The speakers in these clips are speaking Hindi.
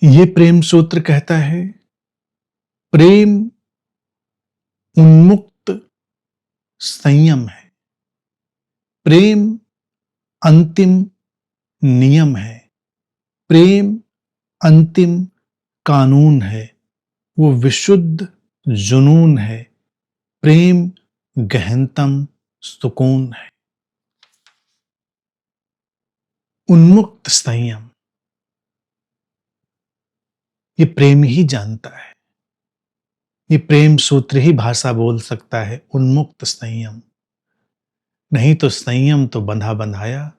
ये प्रेम सूत्र कहता है, प्रेम उन्मुक्त संयम है। प्रेम अंतिम नियम है। प्रेम अंतिम कानून है। वो विशुद्ध जुनून है। प्रेम गहनतम सुकून है। उन्मुक्त संयम ये प्रेम ही जानता है। ये प्रेम सूत्र ही भाषा बोल सकता है। उन्मुक्त संयम नहीं तो संयम तो बंधा बंधाया,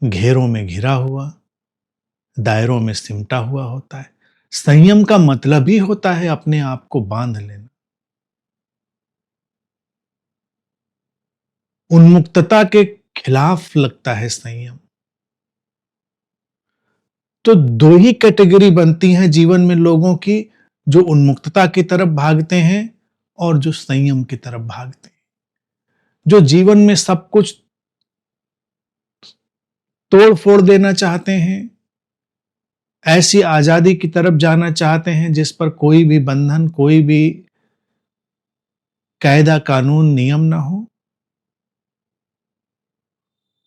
घेरों में घिरा हुआ, दायरों में सिमटा हुआ होता है। संयम का मतलब ही होता है अपने आप को बांध लेना। उन्मुक्तता के खिलाफ लगता है संयम। तो दो ही कैटेगरी बनती हैं जीवन में लोगों की, जो उन्मुक्तता की तरफ भागते हैं और जो संयम की तरफ भागते हैं। जो जीवन में सब कुछ तोड़ फोड़ देना चाहते हैं, ऐसी आजादी की तरफ जाना चाहते हैं जिस पर कोई भी बंधन, कोई भी कायदा कानून नियम ना हो।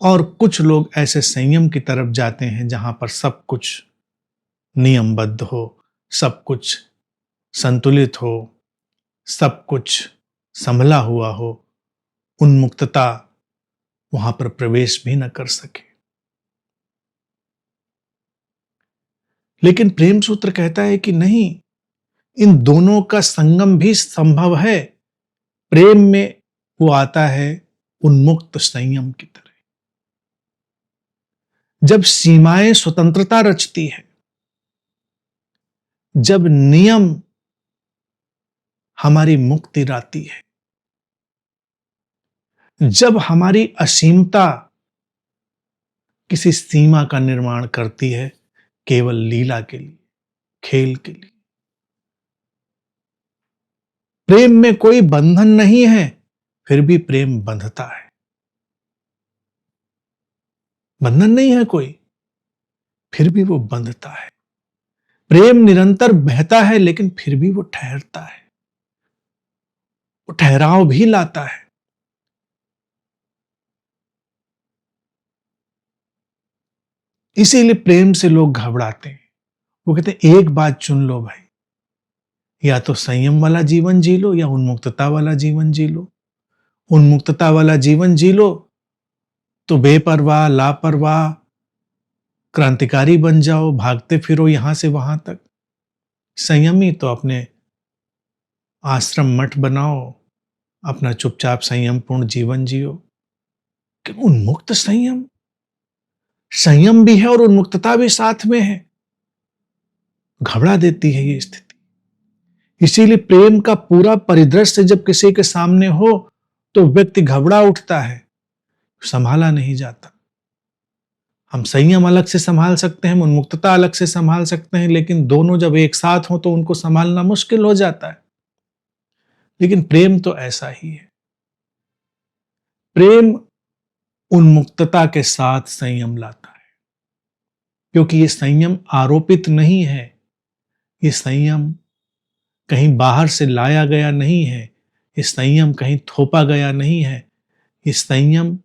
और कुछ लोग ऐसे संयम की तरफ जाते हैं जहां पर सब कुछ नियमबद्ध हो, सब कुछ संतुलित हो, सब कुछ संभला हुआ हो। उन्मुक्तता वहां पर प्रवेश भी न कर सके। लेकिन प्रेम सूत्र कहता है कि नहीं, इन दोनों का संगम भी संभव है। प्रेम में वो आता है उन्मुक्त संयम की तरह। जब सीमाएं स्वतंत्रता रचती है, जब नियम हमारी मुक्ति लाती है, जब हमारी असीमता किसी सीमा का निर्माण करती है केवल लीला के लिए, खेल के लिए। प्रेम में कोई बंधन नहीं है, फिर भी प्रेम बंधता है। बंधन नहीं है कोई, फिर भी वो बंधता है। प्रेम निरंतर बहता है, लेकिन फिर भी वो ठहरता है। वो ठहराव भी लाता है। इसीलिए प्रेम से लोग घबराते हैं। वो कहते हैं एक बात चुन लो भाई, या तो संयम वाला जीवन जी लो या उन्मुक्तता वाला जीवन जी लो। उन्मुक्तता वाला जीवन जी लो तो बेपरवाह, लापरवाह, क्रांतिकारी बन जाओ, भागते फिरो यहां से वहां तक। संयमी तो अपने आश्रम मठ बनाओ, अपना चुपचाप संयमपूर्ण जीवन जियो। कि उन्मुक्त संयम, संयम भी है और उन्मुक्तता भी साथ में है। घबरा देती है ये स्थिति। इसीलिए प्रेम का पूरा परिदृश्य जब किसी के सामने हो तो व्यक्ति घबरा उठता है, संभाला नहीं जाता। हम संयम अलग से संभाल सकते हैं, उन्मुक्तता अलग से संभाल सकते हैं, लेकिन दोनों जब एक साथ हो तो उनको संभालना मुश्किल हो जाता है। लेकिन प्रेम तो ऐसा ही है। प्रेम उन्मुक्तता के साथ संयम लाता है, क्योंकि ये संयम आरोपित नहीं है। ये संयम कहीं बाहर से लाया गया नहीं है। ये संयम कहीं थोपा गया नहीं है। ये संयम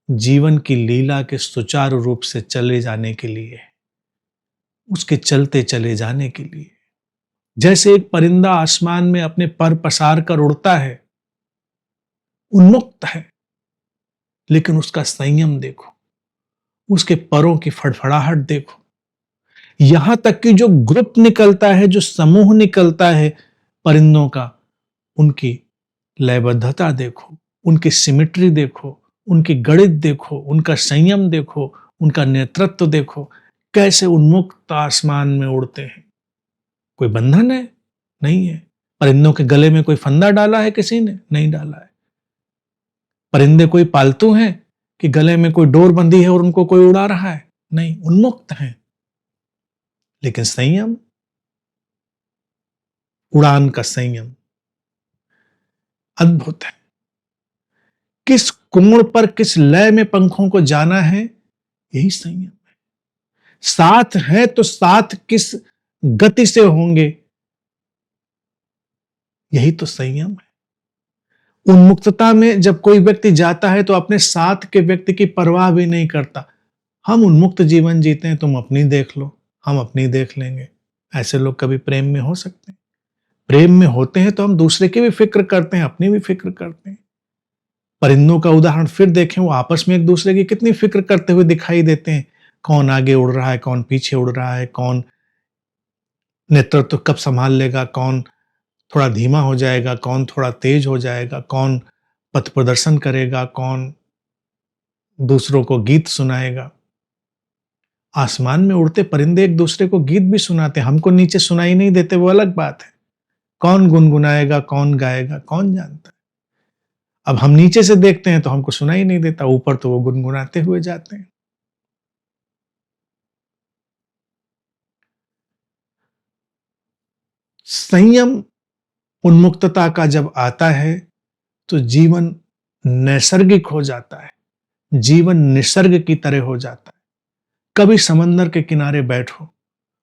जीवन की लीला के सुचारू रूप से चले जाने के लिए है, उसके चलते चले जाने के लिए। जैसे एक परिंदा आसमान में अपने पर पसार कर उड़ता है, उन्मुक्त है, लेकिन उसका संयम देखो, उसके परों की फड़फड़ाहट देखो। यहां तक कि जो ग्रुप निकलता है, जो समूह निकलता है परिंदों का, उनकी लयबद्धता देखो, उनकी सिमेट्री देखो, उनकी गणित देखो, उनका संयम देखो, उनका नेतृत्व देखो। कैसे उन्मुक्त आसमान में उड़ते हैं। कोई बंधन है? नहीं है। परिंदों के गले में कोई फंदा डाला है किसी ने? नहीं डाला है। परिंदे कोई पालतू हैं कि गले में कोई डोर बंधी है और उनको कोई उड़ा रहा है? नहीं, उन्मुक्त हैं। लेकिन संयम, उड़ान का संयम अद्भुत है। किस कोण पर, किस लय में पंखों को जाना है, यही संयम है। साथ है तो साथ किस गति से होंगे, यही तो संयम है। उन्मुक्तता में जब कोई व्यक्ति जाता है तो अपने साथ के व्यक्ति की परवाह भी नहीं करता। हम उन्मुक्त जीवन जीते हैं, तुम अपनी देख लो, हम अपनी देख लेंगे। ऐसे लोग कभी प्रेम में हो सकते हैं? प्रेम में होते हैं तो हम दूसरे की भी फिक्र करते हैं, अपनी भी फिक्र करते हैं। परिंदों का उदाहरण फिर देखें, वो आपस में एक दूसरे की कितनी फिक्र करते हुए दिखाई देते हैं। कौन आगे उड़ रहा है, कौन पीछे उड़ रहा है, कौन नेतृत्व कब संभाल लेगा, कौन थोड़ा धीमा हो जाएगा, कौन थोड़ा तेज हो जाएगा, कौन पथ प्रदर्शन करेगा, कौन दूसरों को गीत सुनाएगा। आसमान में उड़ते परिंदे एक दूसरे को गीत भी सुनाते हैं, हमको नीचे सुनाई नहीं देते, वो अलग बात है। कौन गुनगुनाएगा, कौन गाएगा, कौन जानता है। अब हम नीचे से देखते हैं तो हमको सुनाई नहीं देता, ऊपर तो वो गुनगुनाते हुए जाते हैं। संयम उन्मुक्तता का जब आता है तो जीवन नैसर्गिक हो जाता है, जीवन निसर्ग की तरह हो जाता है। कभी समंदर के किनारे बैठो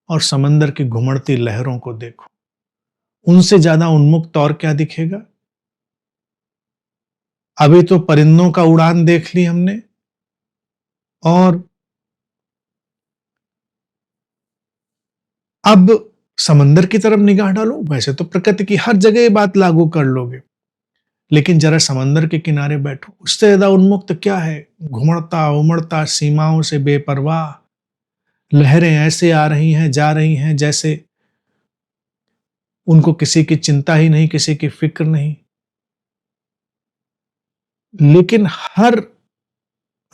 और समंदर की घुमड़ती लहरों को देखो, उनसे ज्यादा उन्मुक्त और क्या दिखेगा। अभी तो परिंदों का उड़ान देख ली हमने, और अब समंदर की तरफ निगाह डालो। वैसे तो प्रकृति की हर जगह ये बात लागू कर लोगे, लेकिन जरा समंदर के किनारे बैठो, उससे ज्यादा उन्मुक्त क्या है। घुमड़ता उमड़ता, सीमाओं से बेपरवाह, लहरें ऐसे आ रही हैं जा रही हैं जैसे उनको किसी की चिंता ही नहीं, किसी की फिक्र नहीं। लेकिन हर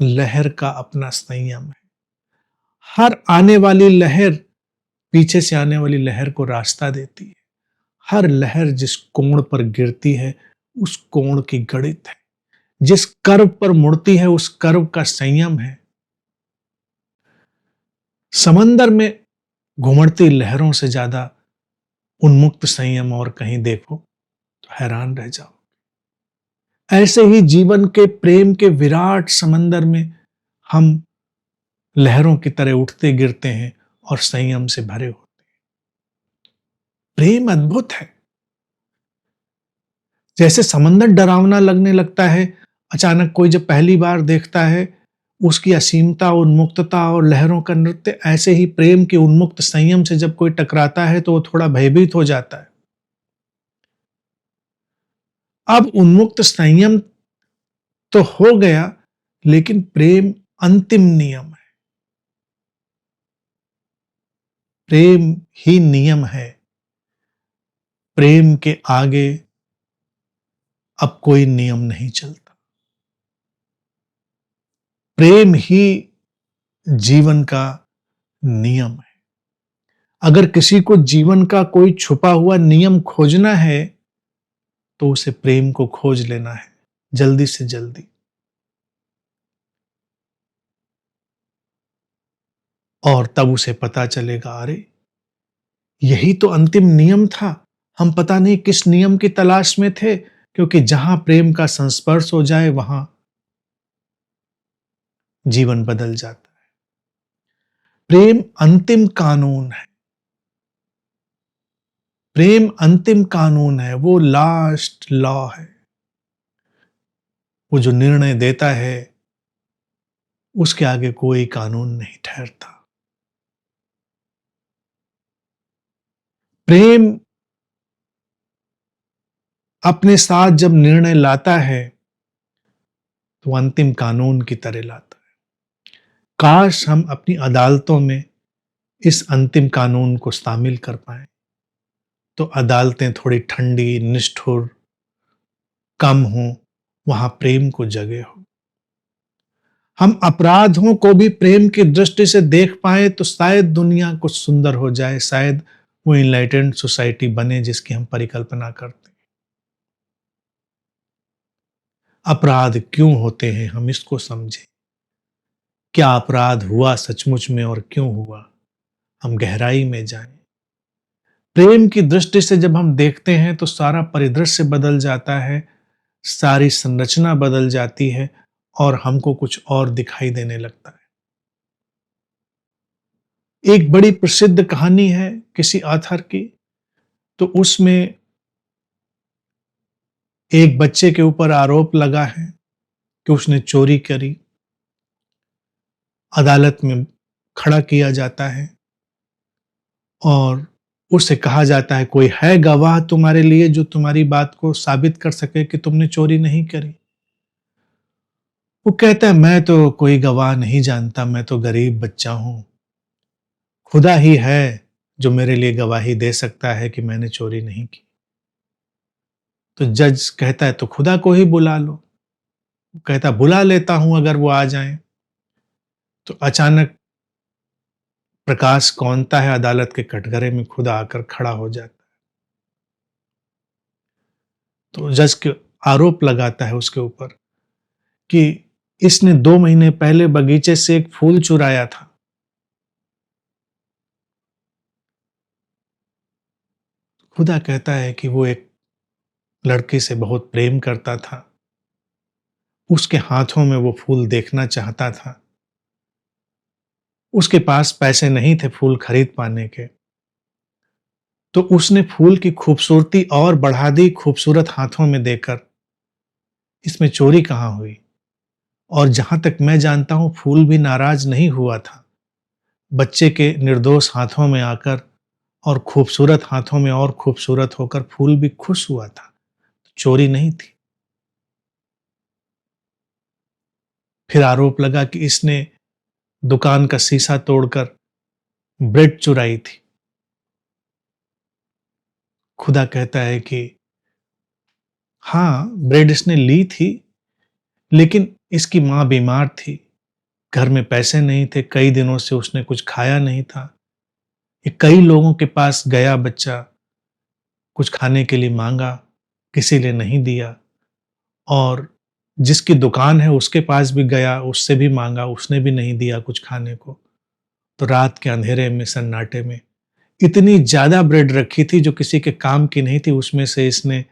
लहर का अपना संयम है। हर आने वाली लहर पीछे से आने वाली लहर को रास्ता देती है। हर लहर जिस कोण पर गिरती है उस कोण की गणित है, जिस कर्व पर मुड़ती है उस कर्व का संयम है। समंदर में घुमड़ती लहरों से ज्यादा उन्मुक्त संयम और कहीं देखो तो हैरान रह जाओ। ऐसे ही जीवन के प्रेम के विराट समंदर में हम लहरों की तरह उठते गिरते हैं और संयम से भरे होते हैं। प्रेम अद्भुत है। जैसे समंदर डरावना लगने लगता है, अचानक कोई जब पहली बार देखता है उसकी असीमता, उन्मुक्तता और लहरों का नृत्य, ऐसे ही प्रेम के उन्मुक्त संयम से जब कोई टकराता है तो वो थोड़ा भयभीत हो जाता है। अब उन्मुक्त संयम तो हो गया, लेकिन प्रेम अंतिम नियम है। प्रेम ही नियम है। प्रेम के आगे अब कोई नियम नहीं चलता। प्रेम ही जीवन का नियम है। अगर किसी को जीवन का कोई छुपा हुआ नियम खोजना है तो उसे प्रेम को खोज लेना है, जल्दी से जल्दी। और तब उसे पता चलेगा, अरे यही तो अंतिम नियम था। हम पता नहीं किस नियम की तलाश में थे, क्योंकि जहां प्रेम का संस्पर्श हो जाए वहां जीवन बदल जाता है। प्रेम अंतिम कानून है। प्रेम अंतिम कानून है, वो लास्ट लॉ है। वो जो निर्णय देता है उसके आगे कोई कानून नहीं ठहरता। प्रेम अपने साथ जब निर्णय लाता है तो अंतिम कानून की तरह लाता है। काश हम अपनी अदालतों में इस अंतिम कानून को शामिल कर पाए तो अदालतें थोड़ी ठंडी, निष्ठुर, कम हो, वहां प्रेम को जगह हो। हम अपराधों को भी प्रेम की दृष्टि से देख पाए तो शायद दुनिया कुछ सुंदर हो जाए, शायद वो इनलाइटेंड सोसाइटी बने जिसकी हम परिकल्पना करते हैं। अपराध क्यों होते हैं, हम इसको समझें। क्या अपराध हुआ सचमुच में और क्यों हुआ, हम गहराई में जाएं। प्रेम की दृष्टि से जब हम देखते हैं तो सारा परिदृश्य बदल जाता है, सारी संरचना बदल जाती है और हमको कुछ और दिखाई देने लगता है। एक बड़ी प्रसिद्ध कहानी है किसी ऑथर की, तो उसमें एक बच्चे के ऊपर आरोप लगा है कि उसने चोरी करी। अदालत में खड़ा किया जाता है और उससे कहा जाता है, कोई है गवाह तुम्हारे लिए जो तुम्हारी बात को साबित कर सके कि तुमने चोरी नहीं करी? वो कहता है, मैं तो कोई गवाह नहीं जानता, मैं तो गरीब बच्चा हूं, खुदा ही है जो मेरे लिए गवाही दे सकता है कि मैंने चोरी नहीं की। तो जज कहता है, तो खुदा को ही बुला लो। वो कहता, बुला लेता हूं अगर वो आ जाएं। तो अचानक प्रकाश कौंधता है अदालत के कटघरे में, खुदा आकर खड़ा हो जाता है। तो जज के आरोप लगाता है उसके ऊपर कि इसने 2 महीने पहले बगीचे से एक फूल चुराया था। खुदा कहता है कि वो एक लड़की से बहुत प्रेम करता था, उसके हाथों में वो फूल देखना चाहता था। उसके पास पैसे नहीं थे फूल खरीद पाने के, तो उसने फूल की खूबसूरती और बढ़ा दी खूबसूरत हाथों में देकर। इसमें चोरी कहाँ हुई? और जहां तक मैं जानता हूं, फूल भी नाराज नहीं हुआ था। बच्चे के निर्दोष हाथों में आकर और खूबसूरत हाथों में और खूबसूरत होकर फूल भी खुश हुआ था। चोरी नहीं थी। फिर आरोप लगा कि इसने दुकान का शीशा तोड़कर ब्रेड चुराई थी। खुदा कहता है कि हाँ, ब्रेड इसने ली थी, लेकिन इसकी मां बीमार थी, घर में पैसे नहीं थे, कई दिनों से उसने कुछ खाया नहीं था। ये कई लोगों के पास गया बच्चा, कुछ खाने के लिए मांगा, किसी ने नहीं दिया, और जिसकी दुकान है उसके पास भी गया, उससे भी मांगा, उसने भी नहीं दिया कुछ खाने को। तो रात के अंधेरे में, सन्नाटे में इतनी ज्यादा ब्रेड रखी थी जो किसी के काम की नहीं थी, उसमें से इसने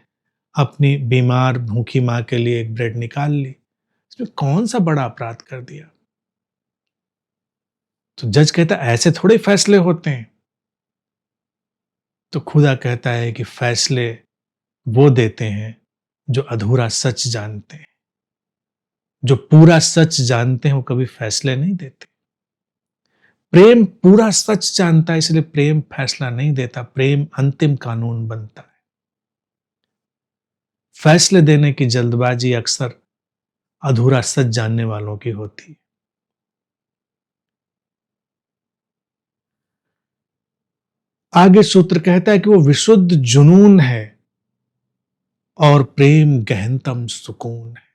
अपनी बीमार भूखी मां के लिए एक ब्रेड निकाल ली। इसमें कौन सा बड़ा अपराध कर दिया? तो जज कहता है, ऐसे थोड़े फैसले होते हैं। तो खुदा कहता है कि फैसले वो देते हैं जो अधूरा सच जानते हैं। जो पूरा सच जानते हैं वो कभी फैसले नहीं देते। प्रेम पूरा सच जानता है, इसलिए प्रेम फैसला नहीं देता, प्रेम अंतिम कानून बनता है। फैसले देने की जल्दबाजी अक्सर अधूरा सच जानने वालों की होती है। आगे सूत्र कहता है कि वो विशुद्ध जुनून है और प्रेम गहनतम सुकून है।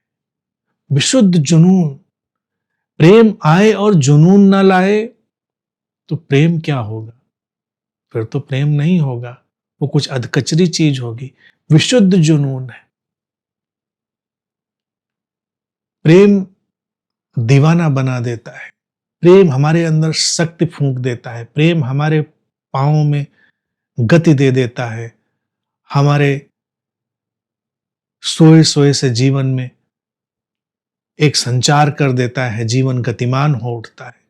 विशुद्ध जुनून, प्रेम आए और जुनून ना लाए तो प्रेम क्या होगा? फिर तो प्रेम नहीं होगा, वो कुछ अधकचरी चीज होगी। विशुद्ध जुनून है। प्रेम दीवाना बना देता है। प्रेम हमारे अंदर शक्ति फूंक देता है। प्रेम हमारे पांवों में गति दे देता है। हमारे सोए सोए से जीवन में एक संचार कर देता है, जीवन गतिमान हो उठता है।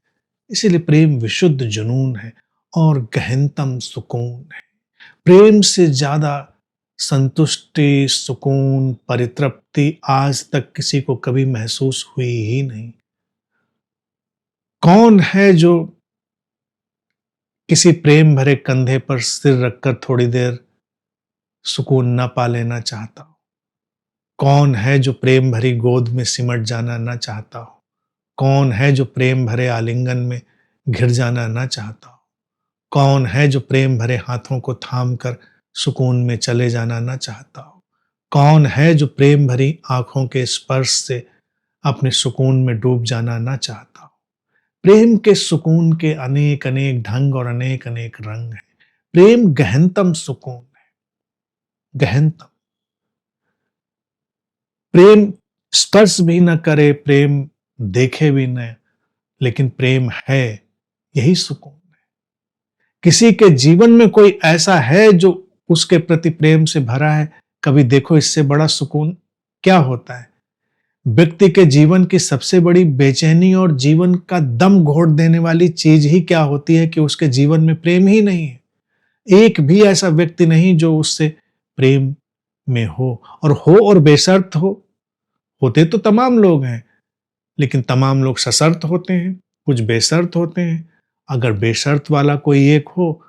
इसीलिए प्रेम विशुद्ध जुनून है और गहनतम सुकून है। प्रेम से ज्यादा संतुष्टि, सुकून, परितृप्ति आज तक किसी को कभी महसूस हुई ही नहीं। कौन है जो किसी प्रेम भरे कंधे पर सिर रखकर थोड़ी देर सुकून न पा लेना चाहता हो? कौन है जो प्रेम भरी गोद में सिमट जाना न चाहता हो? कौन है जो प्रेम भरे आलिंगन में घिर जाना न चाहता हो? कौन है जो प्रेम भरे हाथों को थाम कर सुकून में चले जाना न चाहता हो? कौन है जो प्रेम भरी आंखों के स्पर्श से अपने सुकून में डूब जाना न चाहता हो? प्रेम के सुकून के अनेक अनेक ढंग और अनेक अनेक रंग हैं। प्रेम गहनतम सुकून है, गहनतम। प्रेम स्पर्श भी न करे, प्रेम देखे भी न, लेकिन प्रेम है, यही सुकून है। किसी के जीवन में कोई ऐसा है जो उसके प्रति प्रेम से भरा है, कभी देखो इससे बड़ा सुकून क्या होता है? व्यक्ति के जीवन की सबसे बड़ी बेचैनी और जीवन का दम घोट देने वाली चीज ही क्या होती है कि उसके जीवन में प्रेम ही नहीं है। एक भी ऐसा व्यक्ति नहीं जो उससे प्रेम में हो, और बेशर्त हो। होते तो तमाम लोग हैं, लेकिन तमाम लोग सशर्त होते हैं, कुछ बेशर्त होते हैं। अगर बेशर्त वाला कोई एक हो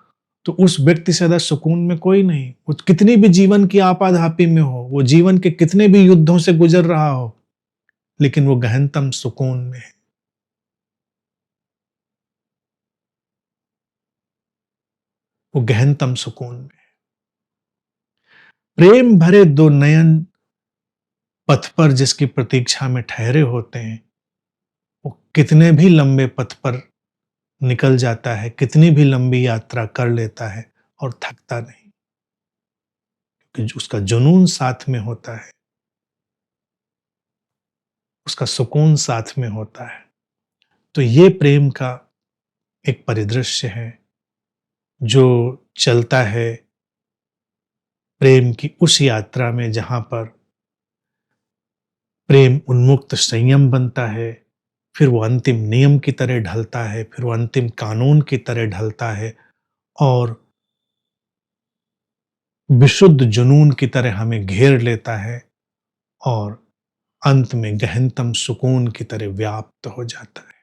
तो उस व्यक्ति से ज्यादा सुकून में कोई नहीं। वो कितनी भी जीवन की आपाधापी में हो, वो जीवन के कितने भी युद्धों से गुजर रहा हो, लेकिन वो गहनतम सुकून में है। वो गहनतम सुकून में है। प्रेम भरे दो नयन पथ पर जिसकी प्रतीक्षा में ठहरे होते हैं, वो कितने भी लंबे पथ पर निकल जाता है, कितनी भी लंबी यात्रा कर लेता है और थकता नहीं, क्योंकि उसका जुनून साथ में होता है, उसका सुकून साथ में होता है। तो ये प्रेम का एक परिदृश्य है जो चलता है प्रेम की उस यात्रा में जहां पर प्रेम उन्मुक्त संयम बनता है, फिर वो अंतिम नियम की तरह ढलता है, फिर वो अंतिम कानून की तरह ढलता है, और विशुद्ध जुनून की तरह हमें घेर लेता है, और अंत में गहनतम सुकून की तरह व्याप्त हो जाता है।